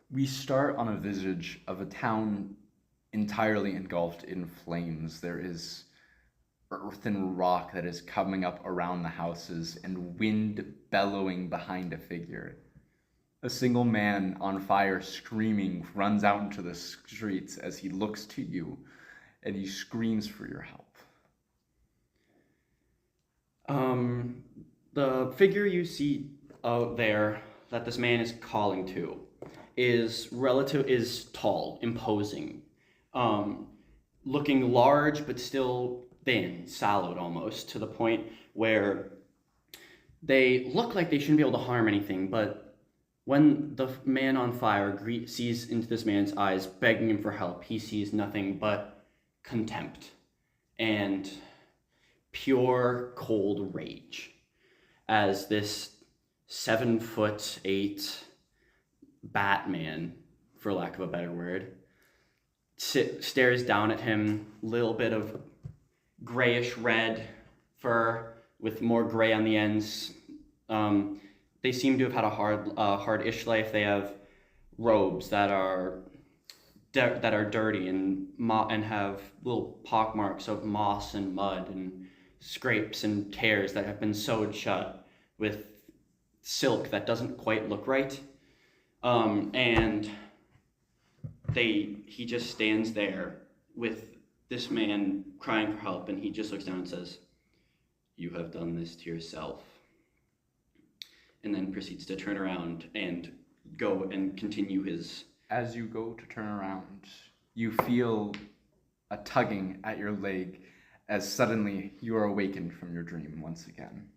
We start on a visage of a town entirely engulfed in flames. There is earth and rock that is coming up around the houses, and wind bellowing behind a figure. A single man on fire screaming runs out into the streets as he looks to you and he screams for your help. Um, the figure you see out there that this man is calling to is tall, imposing, um, looking large but still thin, sallowed almost to the point where they look like they shouldn't be able to harm anything. But when the man on fire sees into this man's eyes, begging him for help, he sees nothing but contempt and pure cold rage as this 7'8" Batman, for lack of a better word, stares down at him. Little bit of grayish red fur with more gray on the ends. They seem to have had a hard-ish life. They have robes that are dirty and have little pock marks of moss and mud and scrapes and tears that have been sewed shut with silk that doesn't quite look right. And he just stands there with this man crying for help, and he just looks down and says, "You have done this to yourself," and then proceeds to turn around and go and continue his... As you go to turn around, you feel a tugging at your leg as suddenly you are awakened from your dream once again.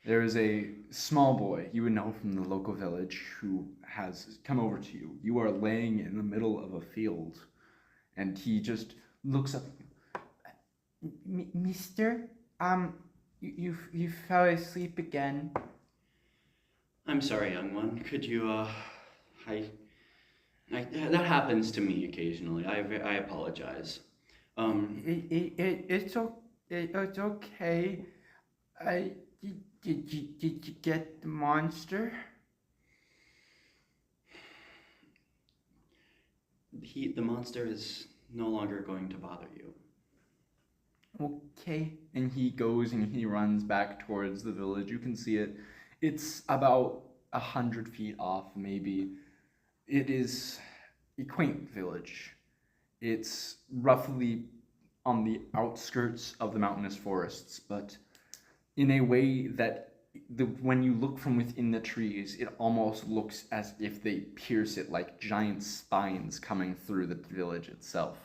There is a small boy you would know from the local village who has come over to you. You are laying in the middle of a field, and he just looks up at you. Mister, you fell asleep again. I'm sorry, young one. Could you, that happens to me occasionally. I apologize. It's okay. Did you get the monster? The monster is no longer going to bother you. Okay. And he goes and he runs back towards the village. You can see it. It's about 100 feet off, maybe. It is a quaint village. It's roughly on the outskirts of the mountainous forests, but in a way that when you look from within the trees, it almost looks as if they pierce it like giant spines coming through the village itself.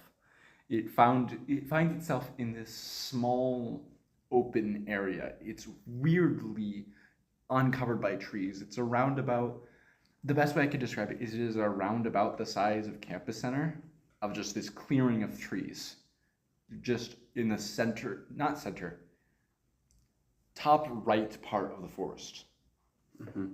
It finds itself in this small open area. It's weirdly uncovered by trees. It's around about, the best way I could describe it is around about the size of Campus Center, of just this clearing of trees. Just in the center, not center, top right part of the forest. Mm-hmm.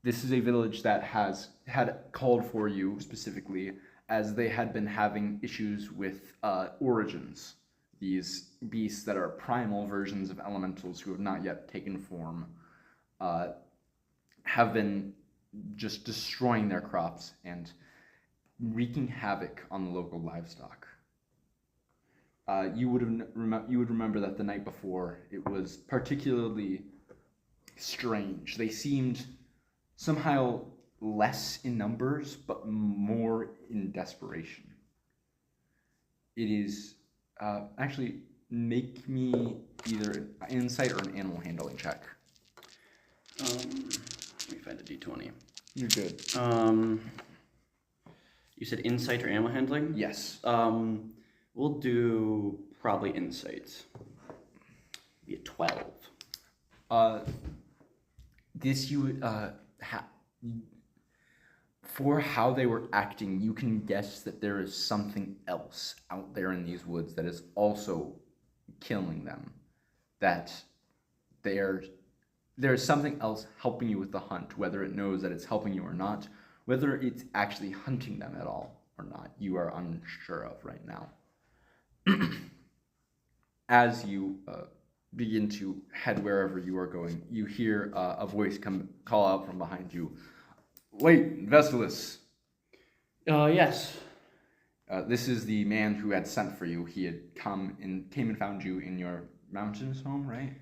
This is a village that had called for you specifically, as they had been having issues with origins. These beasts that are primal versions of elementals who have not yet taken form have been just destroying their crops and wreaking havoc on the local livestock. You would remember that the night before it was particularly strange. They seemed somehow less in numbers, but more in desperation. It is actually, make me either an insight or an animal handling check. Let me find a d20. You're good. You said insight or animal handling? Yes. We'll do probably insights. Be a 12. This you would for how they were acting, you can guess that there is something else out there in these woods that is also killing them. That there's something else helping you with the hunt, whether it knows that it's helping you or not, whether it's actually hunting them at all or not, you are unsure of right now. As you begin to head wherever you are going, you hear a voice call out from behind you. Wait, Vestalis. Yes. This is the man who had sent for you. He had came and found you in your mountains home, right?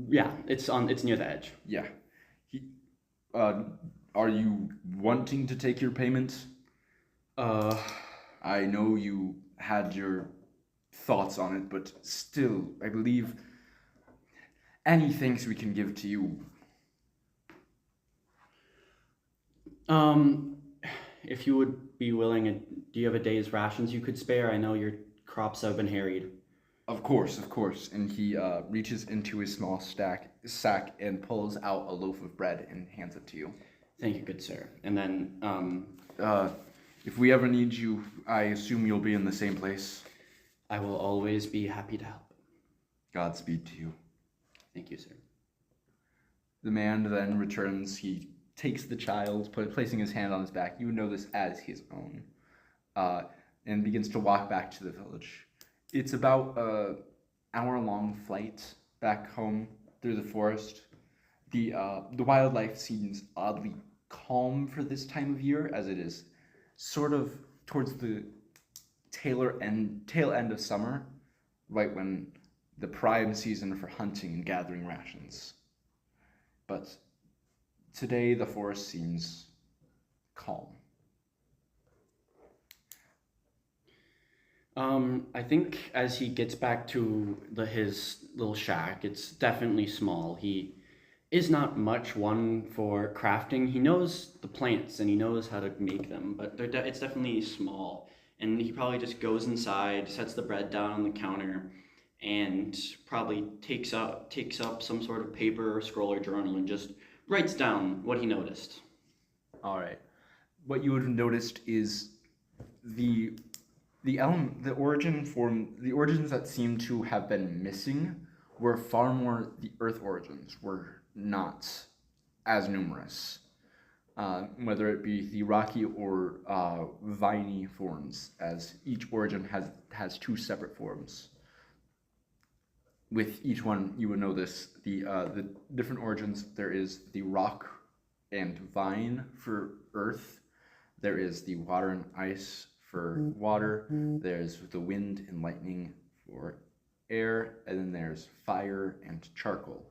Yeah, it's near the edge. Yeah. He, uh, are you wanting to take your payment? Uh, I know you had your thoughts on it, but still, I believe any thanks we can give to you. um, if you would be willing, do you have a day's rations you could spare? I know your crops have been harried. Of course, of course. And he reaches into his small sack and pulls out a loaf of bread and hands it to you. Thank you, good sir. And then, If we ever need you, I assume you'll be in the same place. I will always be happy to help. Godspeed to you. Thank you, sir. The man then returns. He takes the child, placing his hand on his back. You know this as his own, and begins to walk back to the village. It's about an hour-long flight back home through the forest. The wildlife seems oddly calm for this time of year, as it is sort of towards the tail end of summer, right when the prime season for hunting and gathering rations. But today the forest seems calm. I think as he gets back to his little shack, it's definitely small. He is not much one for crafting. He knows the plants and he knows how to make them, but it's definitely small. And he probably just goes inside, sets the bread down on the counter, and probably takes up some sort of paper or scroll or journal and just writes down what he noticed. All right. What you would have noticed is the origins that seem to have been missing were far more. The Earth origins were not as numerous, whether it be the rocky or viney forms, as each origin has two separate forms. With each one, you would know this. The different origins. There is the rock and vine for Earth. There is the water and ice for water. There's the wind and lightning for air, and then there's fire and charcoal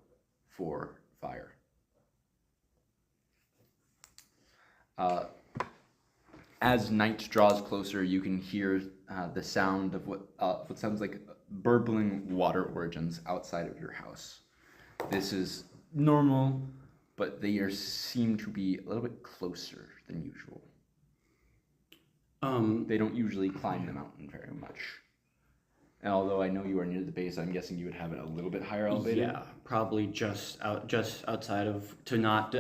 for fire. As night draws closer, you can hear the sound of what sounds like burbling water origins outside of your house. This is normal, but they seem to be a little bit closer than usual. They don't usually climb the mountain very much. And although I know you are near the base, I'm guessing you would have it a little bit higher elevated. Yeah, probably just outside of to not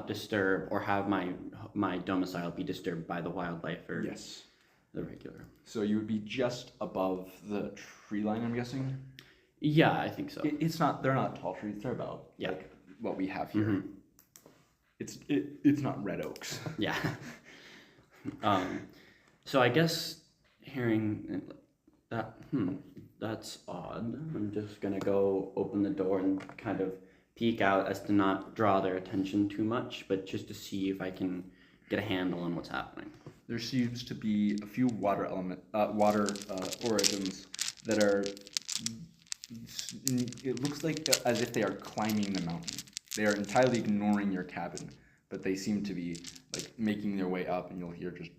disturb or have my domicile be disturbed by the wildlife or Yes. the regular. So you would be just above the tree line, I'm guessing. Yeah, I think so. It's not. They're not tall trees. They're about like what we have here. Mhm. It's not red oaks. Yeah. So I guess hearing that, that's odd. I'm just gonna go open the door and kind of peek out as to not draw their attention too much, but just to see if I can get a handle on what's happening. There seems to be a few water origins that are. It looks like as if they are climbing the mountain. They are entirely ignoring your cabin, but they seem to be like making their way up, and you'll hear just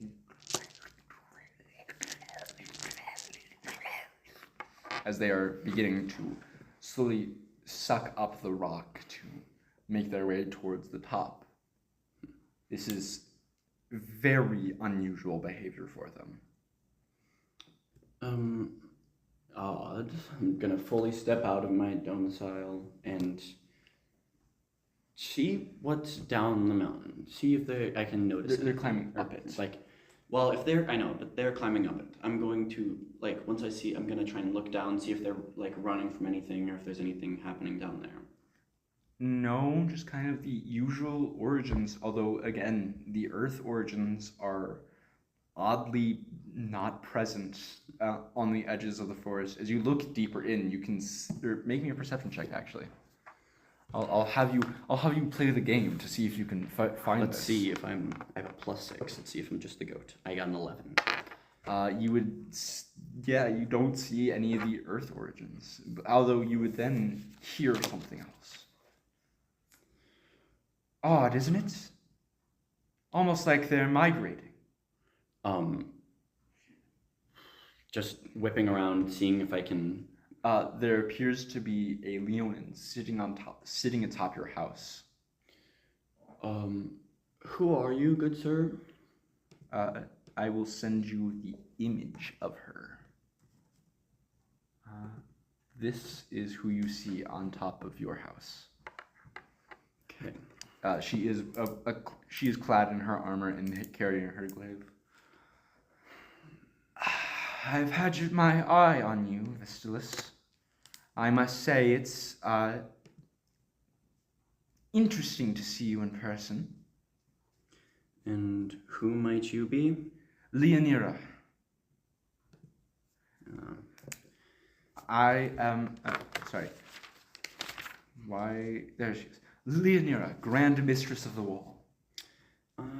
as they are beginning to slowly suck up the rock to make their way towards the top. This is very unusual behavior for them. Odd. I'm gonna fully step out of my domicile and see what's down the mountain. See if I can notice. They're climbing up it. Well, I know, but they're climbing up it. I'm going to, once I see, I'm going to try and look down, see if they're, running from anything or if there's anything happening down there. No, just kind of the usual origins, although, again, the Earth origins are oddly not present on the edges of the forest. As you look deeper in, you can... Make me a perception check, actually. I'll have you play the game to see if you can find Let's this. see if I have a +6. Let's see if I'm just the goat. I got an 11. You don't see any of the Earth origins, although you would then hear something else. Odd, isn't it? Almost like they're migrating. Just whipping around, seeing if I can. There appears to be a Leonin sitting atop your house. Who are you, good sir? I will send you the image of her. This is who you see on top of your house. Okay. She is clad in her armor and carrying her glaive. I've had my eye on you, Vestilis. I must say it's interesting to see you in person. And who might you be? Leonira. I am. Sorry. Why? There she is. Leonira, Grand Mistress of the Wall.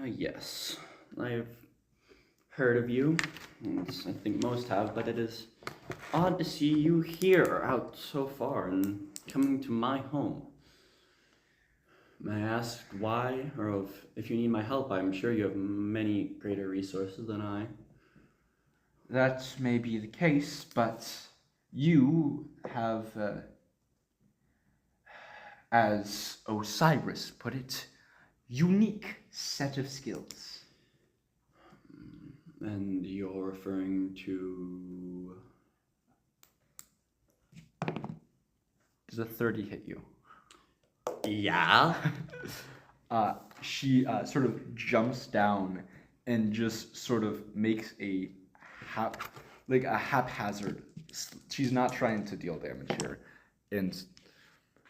Yes. I've heard of you. I think most have, but it is odd to see you here, out so far, and coming to my home. May I ask why, or if you need my help? I'm sure you have many greater resources than I. That may be the case, but you have, as Osiris put it, unique set of skills. And you're referring to... Does a 30 hit you? Yeah? She sort of jumps down and just sort of makes a haphazard. She's not trying to deal damage here, and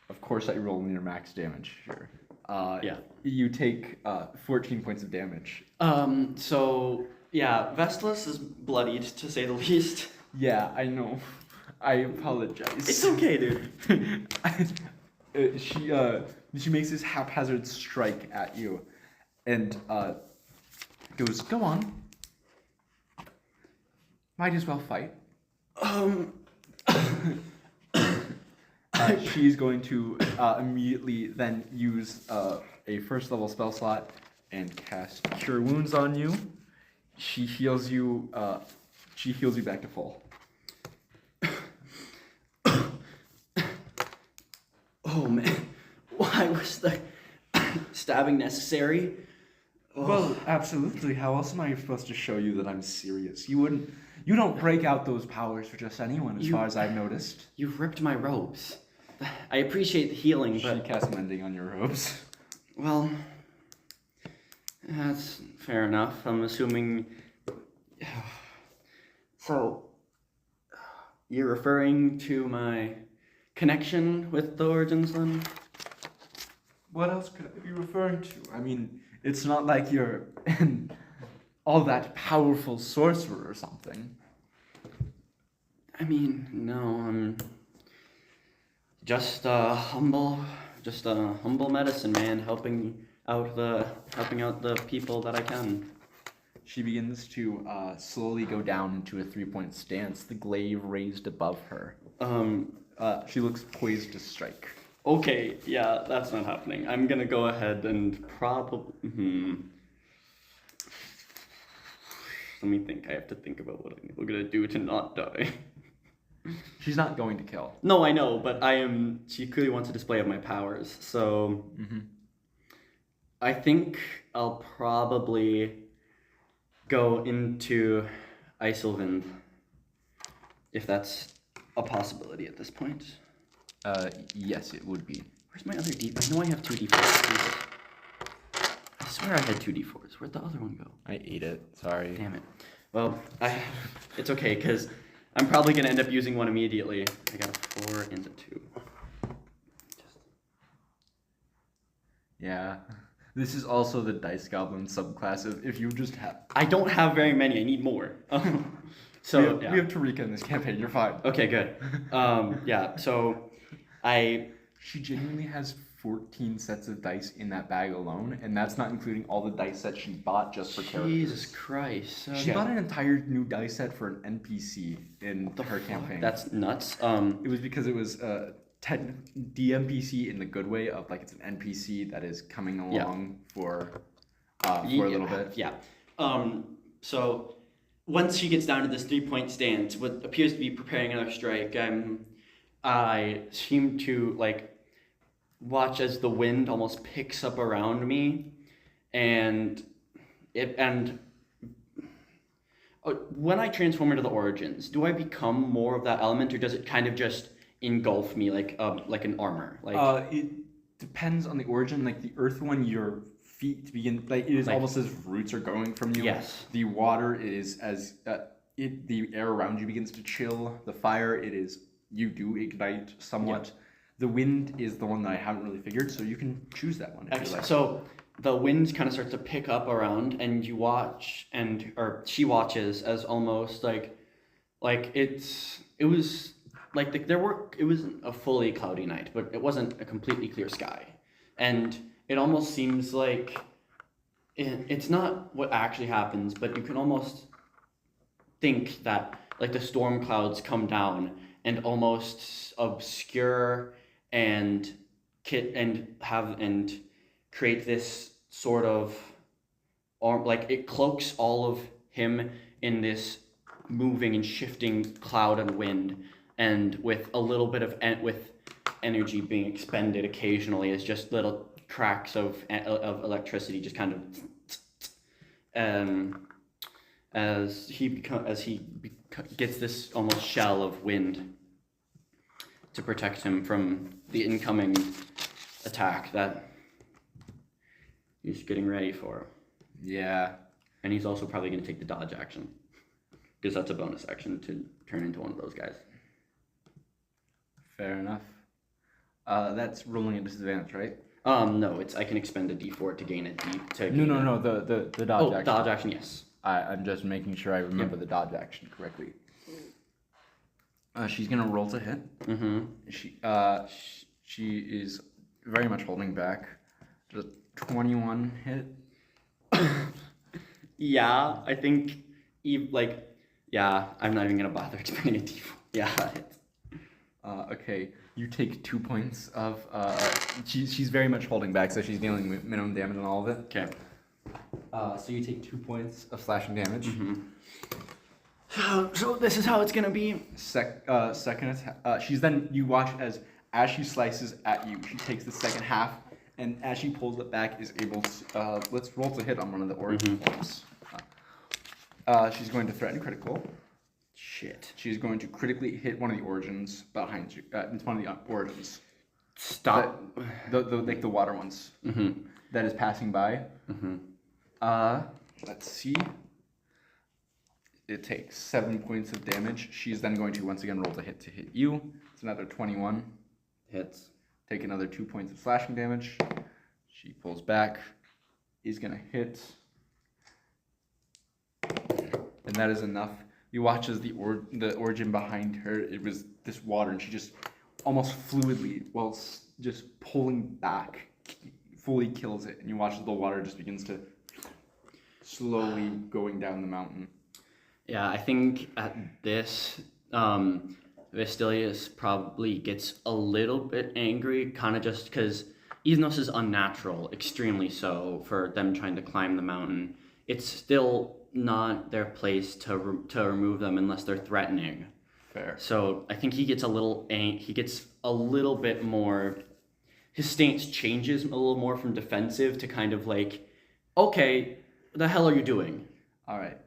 of course I roll near max damage here. Yeah. You take 14 points of damage. So yeah, Vestilis is bloodied to say the least. Yeah, I know. I apologize. It's okay, dude. She makes this haphazard strike at you, and goes, "Go on. Might as well fight." She's going to immediately then use a first level spell slot and cast Cure Wounds on you. She heals you. She heals you back to full. Oh man, why was the stabbing necessary? Oh. Well, absolutely. How else am I supposed to show you that I'm serious? You don't break out those powers for just anyone, as far as I've noticed. You've ripped my robes. I appreciate the healing, but... She casts Mending on your robes. Well, that's fair enough. I'm assuming... So, you're referring to my connection with the Origins, then? What else could I be referring to? I mean, it's not like you're all that powerful sorcerer or something. I mean, no, I'm just a humble medicine man helping out the people that I can. She begins to slowly go down into a 3-point stance, the glaive raised above her. She looks poised to strike. Okay, yeah, that's not happening. I'm gonna go ahead and probably... Let me think. I have to think about what I'm gonna do to not die. She's not going to kill. No, I know, but she clearly wants a display of my powers, so... I think I'll probably go into Isilvind, if that's a possibility at this point. Yes, it would be. Where's my other D4? I know I have 2 D4s. I swear I had 2 D4s. Where'd the other one go? I ate it. Sorry. Damn it. Well, it's okay, because I'm probably going to end up using one immediately. I got a 4 and a 2. Yeah. This is also the Dice Goblin subclass of if you just have... I don't have very many. I need more. So we have Tarika in this campaign. You're fine. Okay, good. Yeah, so She genuinely has 14 sets of dice in that bag alone, and that's not including all the dice that she bought just for characters. Jesus Christ. Okay. She bought an entire new dice set for an NPC in her campaign. That's nuts. It was because it was DMPC in the good way of like it's an NPC that is coming along for a little bit. Yeah. So once she gets down to this 3-point stance, what appears to be preparing another strike, I seem to like watch as the wind almost picks up around me, and when I transform into the origins, do I become more of that element, or does it kind of just engulf me like an armor? Like it depends on the origin. Like the earth one, your feet begin like it is almost as roots are going from you. Yes. The water is as the air around you begins to chill. The fire, it is you do ignite somewhat. Yep. The wind is the one that I haven't really figured, so you can choose that one if you like. So the wind kind of starts to pick up around, and you watch, or she watches as almost like it was like it wasn't a fully cloudy night, but it wasn't a completely clear sky, and it almost seems like it's not what actually happens, but you can almost think that like the storm clouds come down and almost obscure and create this sort of like it cloaks all of him in this moving and shifting cloud and wind, and with a little bit of with energy being expended occasionally as just little cracks of electricity just kind of as he gets this almost shell of wind to protect him from the incoming attack that he's getting ready for. Yeah. And he's also probably going to take the dodge action, because that's a bonus action to turn into one of those guys. Fair enough. That's rolling at disadvantage, right? No, I can expend a D4 to gain a D. No, the dodge action. Dodge action, yes. I'm just making sure I remember the dodge action correctly. She's gonna roll to hit. Mm-hmm. She is very much holding back. Just 21 hit. Yeah, I think I'm not even gonna bother expending a D4. Yeah. Okay, you take 2 points of. She's very much holding back, so she's dealing with minimum damage on all of it. Okay. So you take 2 points of slashing damage. Mm-hmm. So this is how it's gonna be. Second attack. You watch as she slices at you. She takes the second half, and as she pulls it back, is able to. Let's roll to hit on one of the origin points. She's going to threaten critical. Shit. She's going to critically hit one of the origins behind you. It's one of the origins. Stop. The water ones. Mm-hmm. That is passing by. Mm-hmm. Let's see. It takes 7 points of damage. She's then going to once again roll to hit you. It's another 21. Hits. Take another 2 points of slashing damage. She pulls back. Is gonna hit. And that is enough. You watch as the origin behind her, it was this water, and she just almost fluidly, while just pulling back, fully kills it. And you watch as the water just begins to slowly going down the mountain. Yeah, I think at this, Vestilius probably gets a little bit angry, kind of just because Ethnos is unnatural, extremely so, for them trying to climb the mountain. It's still not their place to remove them unless they're threatening. Fair. So I think he gets a little bit more. His stance changes a little more from defensive to kind of like, okay, the hell are you doing? All right.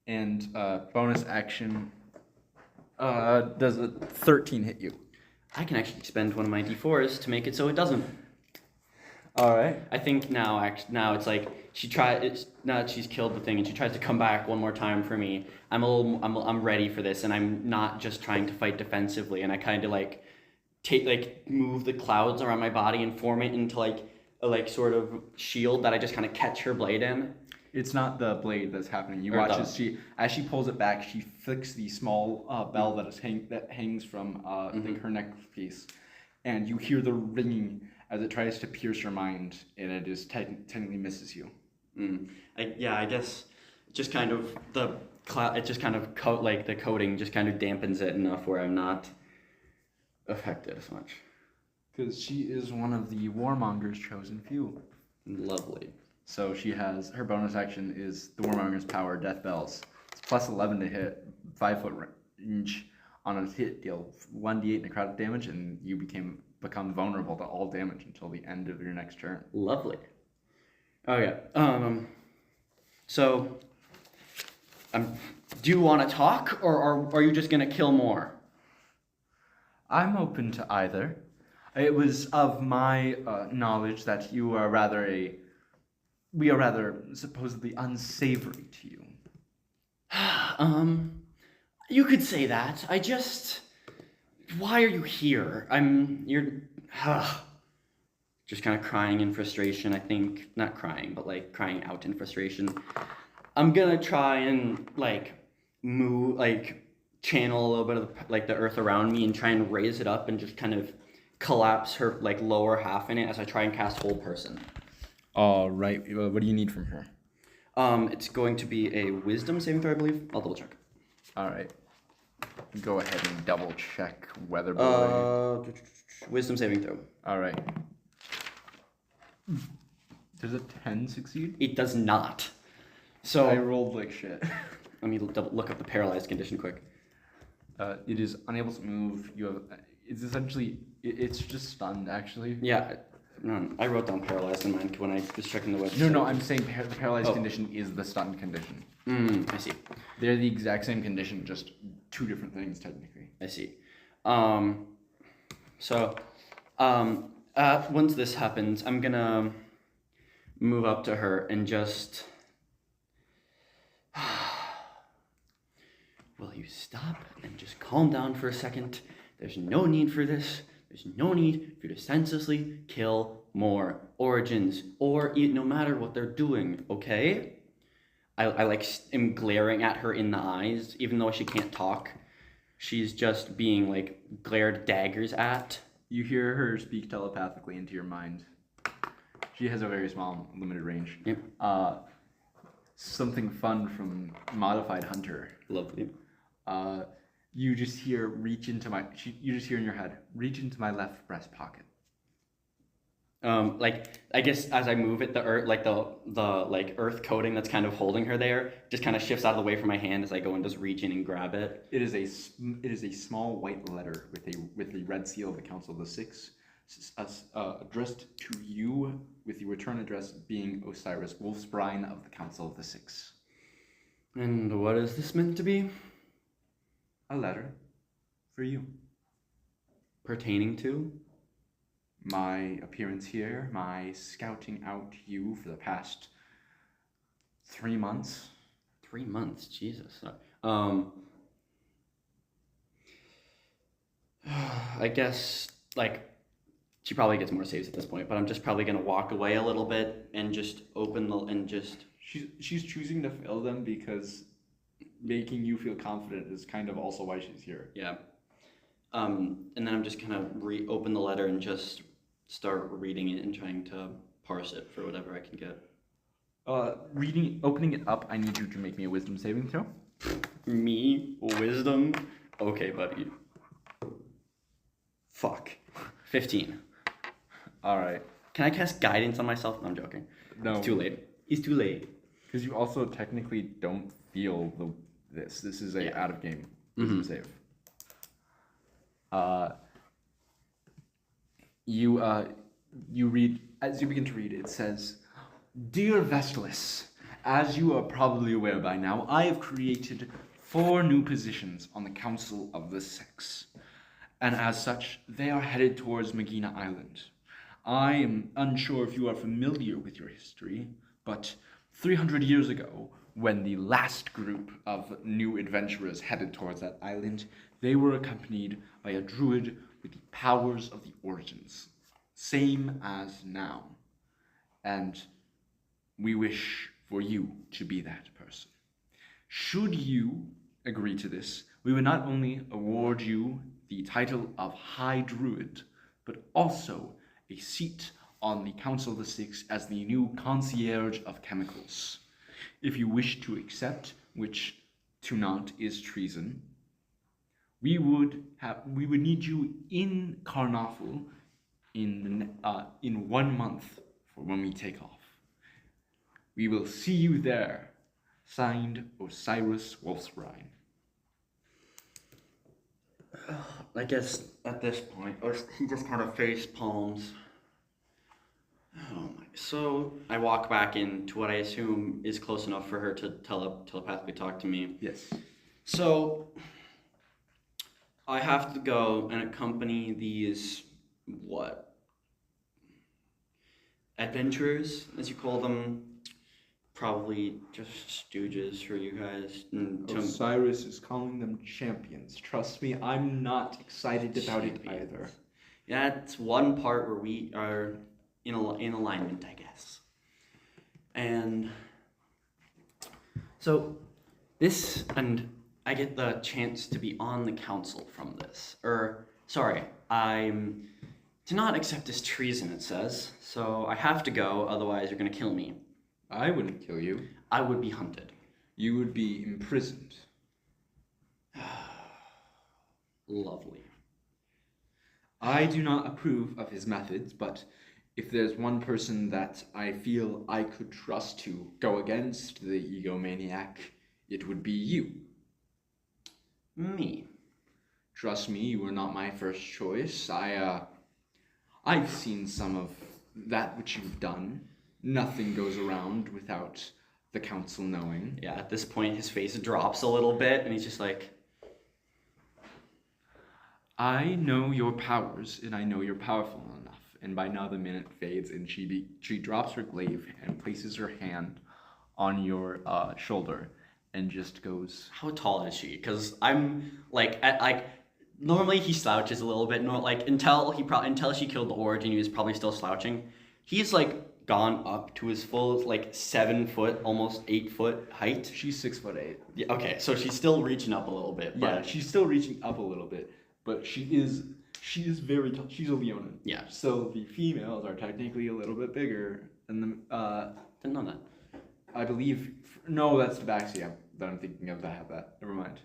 And bonus action. Does a 13 hit you? I can actually expend one of my D4s to make it so it doesn't. All right. I think now it's like now that she's killed the thing and she tries to come back one more time for me. I'm ready for this, and I'm not just trying to fight defensively. And I kind of move the clouds around my body and form it into a sort of shield that I just kind of catch her blade in. It's not the blade that's happening. You watch as she pulls it back, she flicks the small bell that hangs from her neck piece, and you hear the ringing as it tries to pierce your mind, and it is technically misses you. I guess just kind of the cloud. It just kind of like the coating just kind of dampens it enough where I'm not affected as much. Because she is one of the Warmonger's chosen few. Lovely. So she has, her bonus action is the Warmonger's power, Death Bells. It's plus 11 to hit, 5 foot range. On a hit, deal 1d8 necrotic damage, and you become vulnerable to all damage until the end of your next turn. Lovely. Oh yeah. So, do you want to talk, or are you just gonna kill more? I'm open to either. It was of my knowledge that we are rather supposedly unsavory to you. You could say that. Why are you here? You're just kind of crying in frustration. I think, not crying, but like crying out in frustration. I'm gonna try and channel a little bit of the earth around me and try and raise it up and just kind of collapse her lower half in it as I try and cast Hold Person. All right. What do you need from her? It's going to be a Wisdom saving throw, I believe. I'll double check. All right. Go ahead and double check Weather Boy. Wisdom saving throw. All right. Does a 10 succeed? It does not. So I rolled like shit. Let me look up the paralyzed condition quick. It is unable to move. It's essentially, it's just stunned, actually. Yeah. No, I wrote down paralyzed in mine when I was checking the website. No, I'm saying the paralyzed condition is the stunned condition. I see. They're the exact same condition, just two different things, technically. I see. Once this happens, I'm gonna move up to her and just... Will you stop and just calm down for a second? There's no need for this. There's no need for you to senselessly kill more Origins, or no matter what they're doing, okay? I am glaring at her in the eyes, even though she can't talk. She's just being glared daggers at. You hear her speak telepathically into your mind. She has a very small, limited range. Yep. Something fun from Modified Hunter. Lovely. You just hear you just hear in your head, reach into my left breast pocket. I guess as I move it, the earth, the earth coating that's kind of holding her there, just kind of shifts out of the way from my hand as I go and just reach in and grab it. It is a small white letter with the red seal of the Council of the Six, addressed to you, with the return address being Osiris Wolfsbrine of the Council of the Six. And what is this meant to be? A letter for you. Pertaining to? My appearance here, my scouting out you for the past 3 months. 3 months, Jesus. I guess, she probably gets more saves at this point, but I'm just probably going to walk away a little bit and just She's choosing to fail them because making you feel confident is kind of also why she's here. Yeah. And then I'm just gonna open the letter and just start reading it and trying to parse it for whatever I can get. Opening it up, I need you to make me a wisdom saving throw. Me? Wisdom? Okay, buddy. Fuck. 15. Alright. Can I cast guidance on myself? No, I'm joking. No. It's too late. It's too late. Because you also technically don't feel this. This is a out of game wisdom save. You read, as you begin to read, it says, "Dear Vestalis, as you are probably aware by now, I have created 4 new positions on the Council of the Six, and as such, they are headed towards Magina Island. I am unsure if you are familiar with your history, but 300 years ago, when the last group of new adventurers headed towards that island, they were accompanied by a druid with the powers of the Origins, same as now. And we wish for you to be that person. Should you agree to this, we would not only award you the title of High Druid, but also a seat on the Council of the Six as the new concierge of chemicals. If you wish to accept, which to not is treason, we would need you in Karnaffel in 1 month for when we take off. We will see you there. Signed, Osiris Wolfsbrine. I guess at this point, he just kind of face palms. Oh my. So I walk back into what I assume is close enough for her to telepathically talk to me. Yes. So I have to go and accompany these, what? Adventurers, as you call them. Probably just stooges for you guys. Osiris is calling them champions. Trust me, I'm not excited about it either. Yeah, it's one part where we are in alignment, I guess. And so and I get the chance to be on the council from this. I'm to not accept as treason, it says. So I have to go, otherwise you're gonna kill me. I wouldn't kill you. I would be hunted. You would be imprisoned. Lovely. I do not approve of his methods, but if there's one person that I feel I could trust to go against the egomaniac, it would be you. Me. Trust me, you were not my first choice. I've seen some of that which you've done. Nothing goes around without the council knowing. Yeah, at this point his face drops a little bit and he's just like, I know your powers and I know you're powerful enough. And by now the minute fades and she drops her glaive and places her hand on your shoulder and just goes, how tall is she? Because I'm normally he slouches a little bit, until she killed the Origin, he was probably still slouching. He's gone up to his full 7 foot, almost 8 foot height. She's 6'8". Yeah, okay, so she's still reaching up a little bit. But yeah, she's still reaching up a little bit, but she is very tall. She's a Leonin. Yeah. So the females are technically a little bit bigger than the. Didn't know that. I believe. No, that's the Tabaxia that I'm thinking of that have that. Never mind.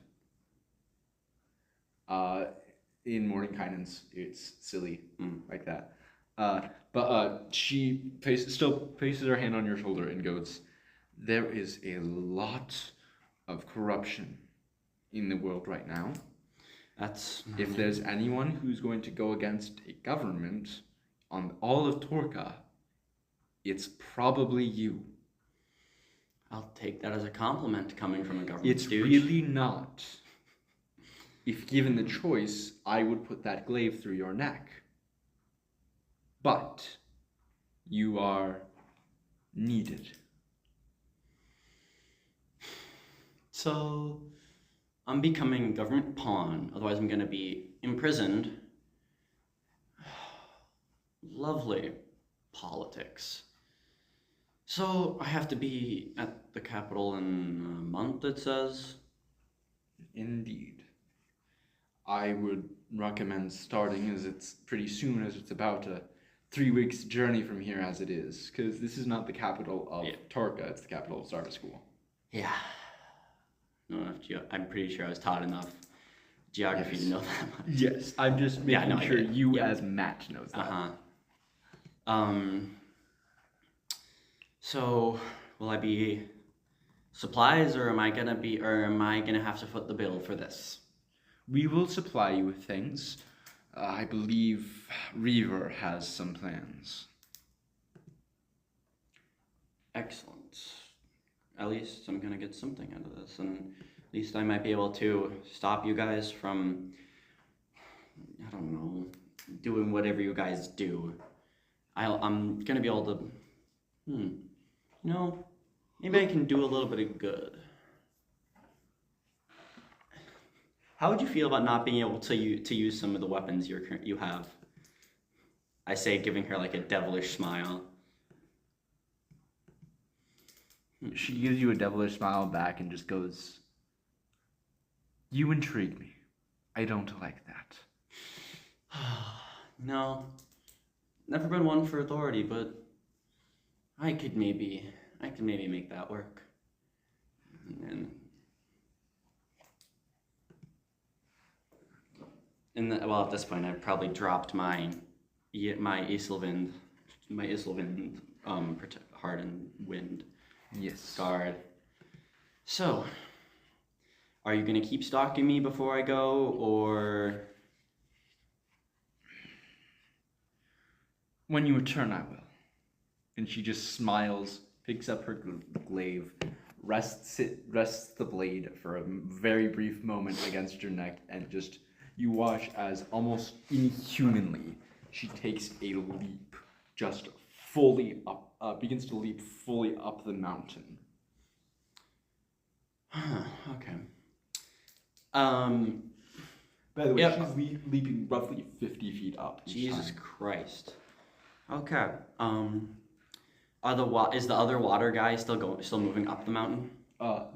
In Mordenkainen's, it's silly like that. But she still places her hand on your shoulder and goes, there is a lot of corruption in the world right now. If there's anyone who's going to go against a government on all of Torka, it's probably you. I'll take that as a compliment coming from a government It's stooge. really not. If given the choice, I would put that glaive through your neck. But you are needed. So I'm becoming a government pawn, otherwise I'm going to be imprisoned. Lovely politics. So I have to be at the capital in a month, it says? Indeed. I would recommend starting as it's pretty soon, as it's about a 3 weeks journey from here as it is, because this is not the capital of Torka, it's the capital of Starter School. Yeah. No, I'm pretty sure I was taught enough geography to know that much. Yes, I'm just making sure you as Matt knows that. So will I be supplies, or am I gonna have to foot the bill for this? We will supply you with things. I believe Reaver has some plans. Excellent. At least I'm gonna get something out of this, and at least I might be able to stop you guys from, I don't know, doing whatever you guys do. I'm gonna be able to, maybe I can do a little bit of good. How would you feel about not being able to use some of the weapons you have? I say, giving her a devilish smile. She gives you a devilish smile back and just goes, you intrigue me. I don't like that. No, never been one for authority, but I could maybe make that work. Well, at this point, I've probably dropped my Isilvind hardened wind Yes. guard. So, are you gonna keep stalking me before I go, or? When you return, I will. And she just smiles, picks up her glaive, rests the blade for a very brief moment against your neck, and just you watch as almost inhumanly she takes a leap, just fully up, begins to leap fully up the mountain. Okay. By the way, Yep. she's leaping roughly 50 feet up. each Jesus time. Christ. Okay. Is the other water guy still moving up the mountain?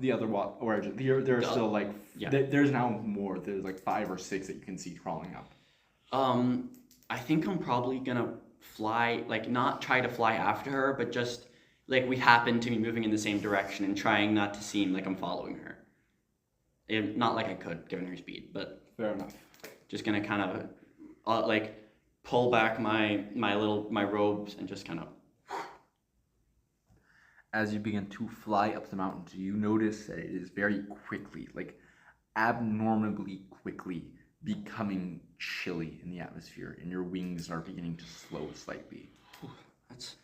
The other origin. There are still like yeah. There's now more. There's like 5 or 6 that you can see crawling up. I think I'm probably gonna fly, like not try to fly after her, but just like we happen to be moving in the same direction and trying not to seem like I'm following her. Not like I could, given her speed, but Fair enough. just gonna kind of like pull back my robes and just kind of. As you begin to fly up the mountain, you notice that it is very quickly, like abnormally quickly, becoming chilly in the atmosphere, and your wings are beginning to slow slightly. That's.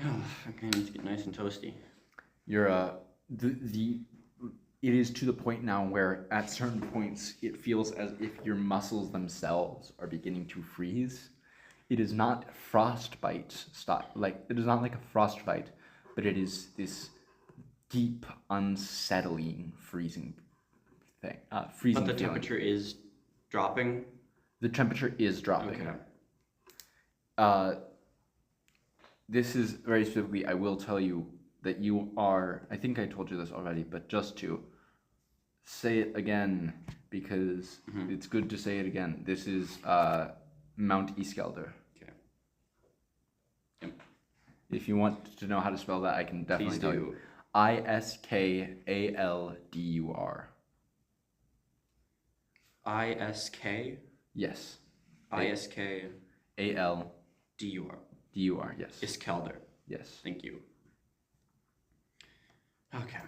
Oh, okay, I need to get nice and toasty. You're it is to the point now where at certain points it feels as if your muscles themselves are beginning to freeze. It is not frostbite it is not like a frostbite, but it is this deep, unsettling, freezing thing. Freezing. But the feeling. temperature is dropping. The temperature is dropping. Okay. This is very specifically, I will tell you that you are, I think I told you this already, but just to say it again, because it's good to say it again. This is Mount Iskelder. Okay. Yep. If you want to know how to spell that, I can definitely Please tell do. you. Iskaldur. ISK? Yes. ISK ALDUR. DUR. Yes. Iskelder. Yes. Thank you. Okay.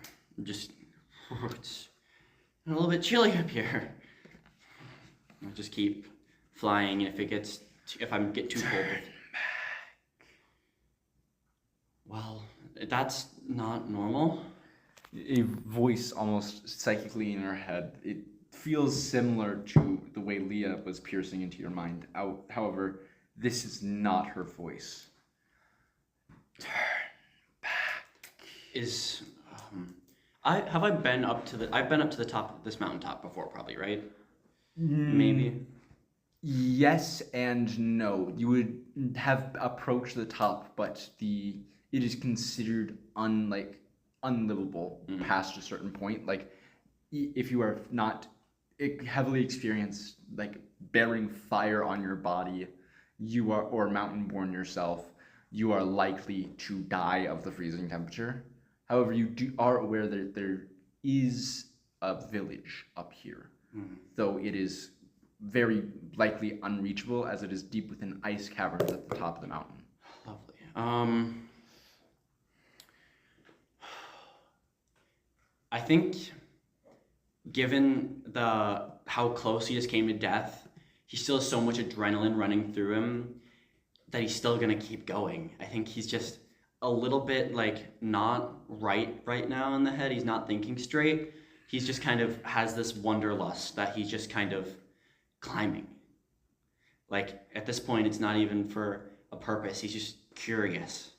It's a little bit chilly up here. I'll just keep flying, and if I get too cold. Well, that's not normal. A voice almost psychically in her head. It feels similar to the way Leah was piercing into your mind. However, this is not her voice. Turn back. I've been up to the top of this mountaintop before, probably, right? Maybe. Yes and no. You would have approached the top, but it is considered unlivable past a certain point. Like, if you are not heavily experienced, like bearing fire on your body, or mountain born yourself, you are likely to die of the freezing temperature. However, you are aware that there is a village up here, though it is very likely unreachable as it is deep within ice caverns at the top of the mountain. Lovely. I think, given how close he just came to death, he still has so much adrenaline running through him that he's still gonna keep going. I think he's just a little bit not right now in the head. He's not thinking straight. He's just kind of has this wanderlust that he's just kind of climbing. Like, at this point, it's not even for a purpose. He's just curious.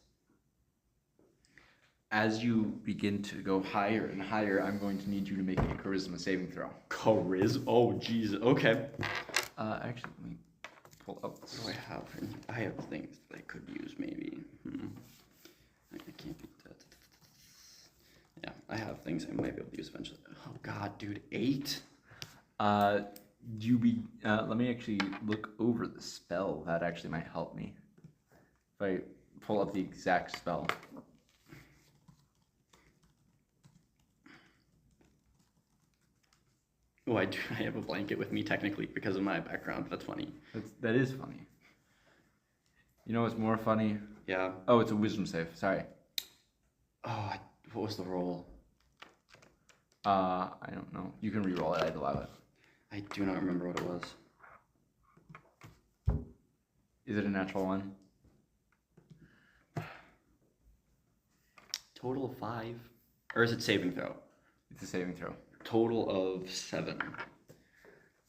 As you begin to go higher and higher, I'm going to need you to make a charisma saving throw. Charisma? Oh, jeez. Okay. Actually, let me pull up. What do I have? I have things that I could use, maybe. I can't beat that. Yeah, I have things I might be able to use eventually. Oh, God, dude. 8? Let me actually look over the spell. That actually might help me. If I pull up the exact spell. Oh, I do. I have a blanket with me technically because of my background. That's funny. That is funny. You know what's more funny? Yeah. Oh, it's a wisdom save. Sorry. Oh, what was the roll? I don't know. You can re-roll it. I'd allow it. I do not remember what it was. Is it a natural one? Total of 5, or is it saving throw? It's a saving throw. Total of 7.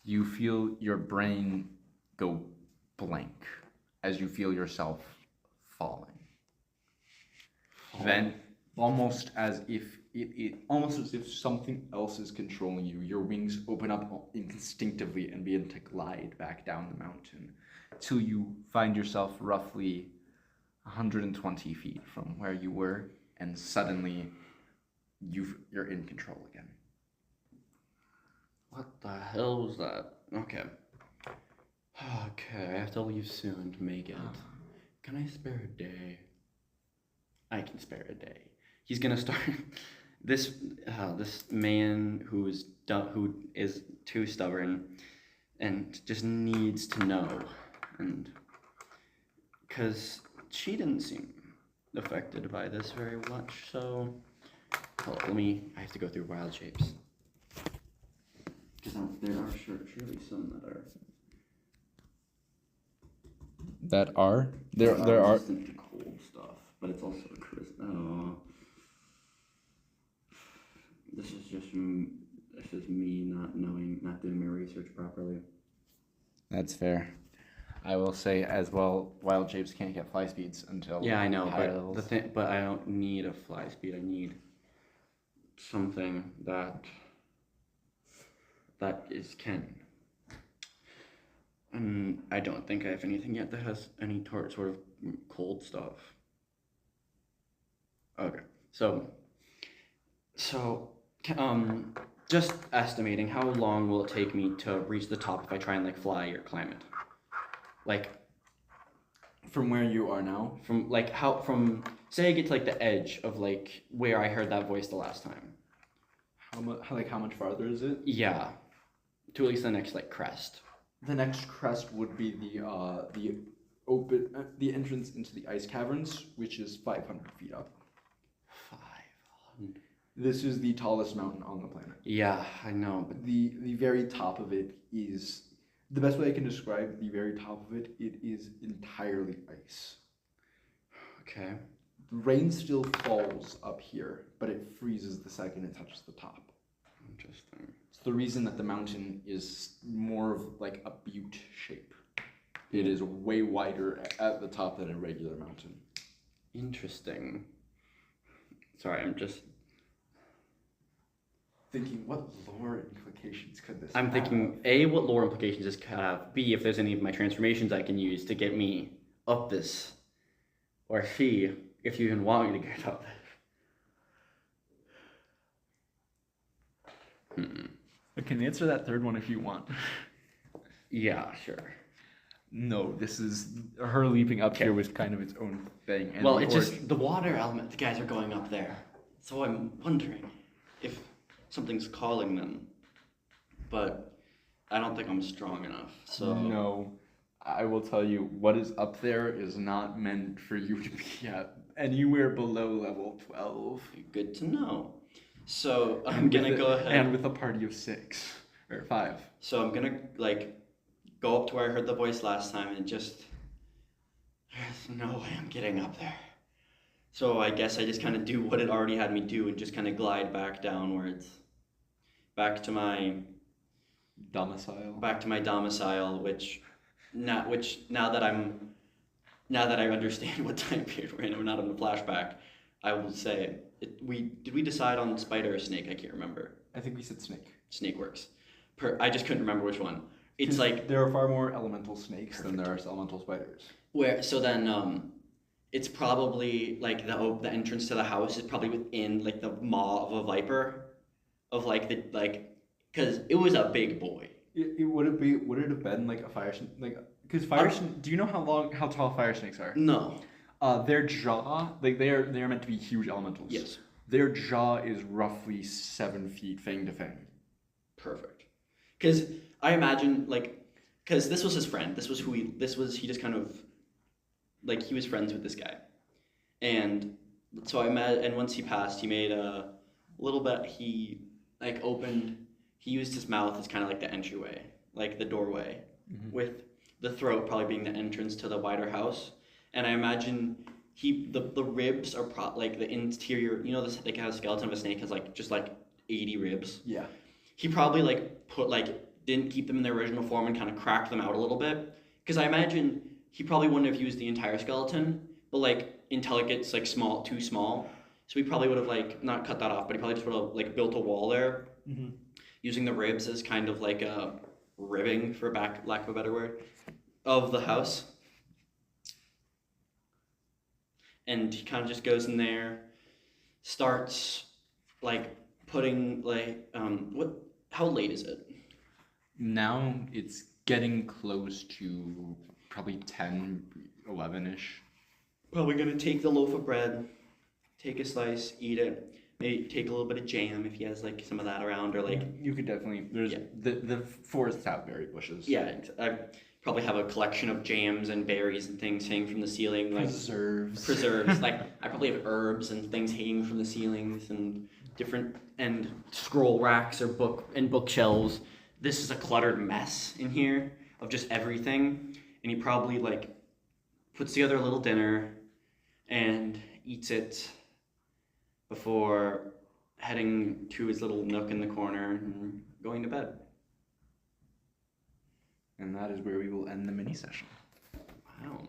You feel your brain go blank as you feel yourself falling. Then, almost as if something else is controlling you, your wings open up instinctively and begin to glide back down the mountain till you find yourself roughly 120 feet from where you were, and suddenly you're in control again. What the hell was that? Okay. Okay, I have to leave soon to make it. Can I spare a day? I can spare a day. He's gonna start this man who is too stubborn and just needs to know, and because she didn't seem affected by this very much, so I have to go through wild shapes. Because there are surely some that are There are resistant to cold stuff, but it's also crisp. Oh, this is me not doing my research properly. That's fair. I will say as well, wild shapes can't get fly speeds until Yeah, I know, higher but levels. but I don't need a fly speed. I need something that can. And I don't think I have anything yet that has any sort of cold stuff. Okay, so just estimating, how long will it take me to reach the top if I try and like fly or climb it? Like From where you are now, from say I get to like the edge of like where I heard that voice the last time. how much farther is it? Yeah, to at least the next like crest. The next crest would be the entrance into the ice caverns, which is 500 feet up. 500. This is the tallest mountain on the planet. Yeah, I know, but The very top of it is the best way I can describe the very top of it. It is entirely ice. okay. The rain still falls up here, but it freezes the second it touches the top. Interesting. It's the reason that the mountain is more of like a butte shape. It is way wider at the top than a regular mountain. Interesting. Sorry, I'm just Thinking, what lore implications could this I'm have? thinking A, what lore implications this could have, B, if there's any of my transformations I can use to get me up this, or C, if you even want me to get up there. I can answer that third one if you want. Yeah, sure. No, this is her leaping up here was kind of its own thing. And Well, it's just the water element. The guys are going up there, so I'm wondering if something's calling them. But I don't think I'm strong enough. So No, I will tell you, what is up there is not meant for you to be at anywhere below level 12. good to know. So I'm gonna go ahead. And with a party of 6 or 5. So I'm gonna like go up to where I heard the voice last time and just there's no way I'm getting up there. So I guess I just kind of do what it already had me do and just kind of glide back downwards, back to my domicile, which now that I understand what time period we're in, we're not in a flashback. I will say, did we decide on spider or snake? I can't remember. I think we said snake. Snake works. I just couldn't remember which one. It's like there are far more elemental snakes than there are elemental spiders. It's probably like the entrance to the house is probably within like the maw of a viper, of because it was a big boy. Would it have been like a fire snake? Like, because do you know how tall fire snakes are? No. Their jaw, like they're meant to be huge elementals. Yes. Their jaw is roughly 7 feet, fang to fang. Perfect. Because I imagine, like, because this was his friend. He just kind of, like, he was friends with this guy. And so I imagine, and once he passed, he made a little bit, he used his mouth as kind of like the entryway, like the doorway, with the throat probably being the entrance to the wider house. And I imagine the ribs are like the interior, you know, this like how a skeleton of a snake has like just like 80 ribs. Yeah. He probably didn't keep them in their original form and kind of cracked them out a little bit. Because I imagine he probably wouldn't have used the entire skeleton, but like until it gets like too small. So he probably would have like not cut that off, but he probably just would have like built a wall there, using the ribs as kind of like a ribbing, for lack of a better word, of the house. And he kind of just goes in there, starts like putting like how late is it? Now it's getting close to probably 10, 11-ish. Probably gonna take the loaf of bread, take a slice, eat it. Maybe take a little bit of jam if he has like some of that around, or like You could definitely, the forests have berry bushes. yeah. I probably have a collection of jams and berries and things hanging from the ceiling, like preserves. Like I probably have herbs and things hanging from the ceilings and different and scroll racks or bookshelves. This is a cluttered mess in here of just everything, and he probably like puts together a little dinner and eats it before heading to his little nook in the corner and going to bed. And that is where we will end the mini session. Wow.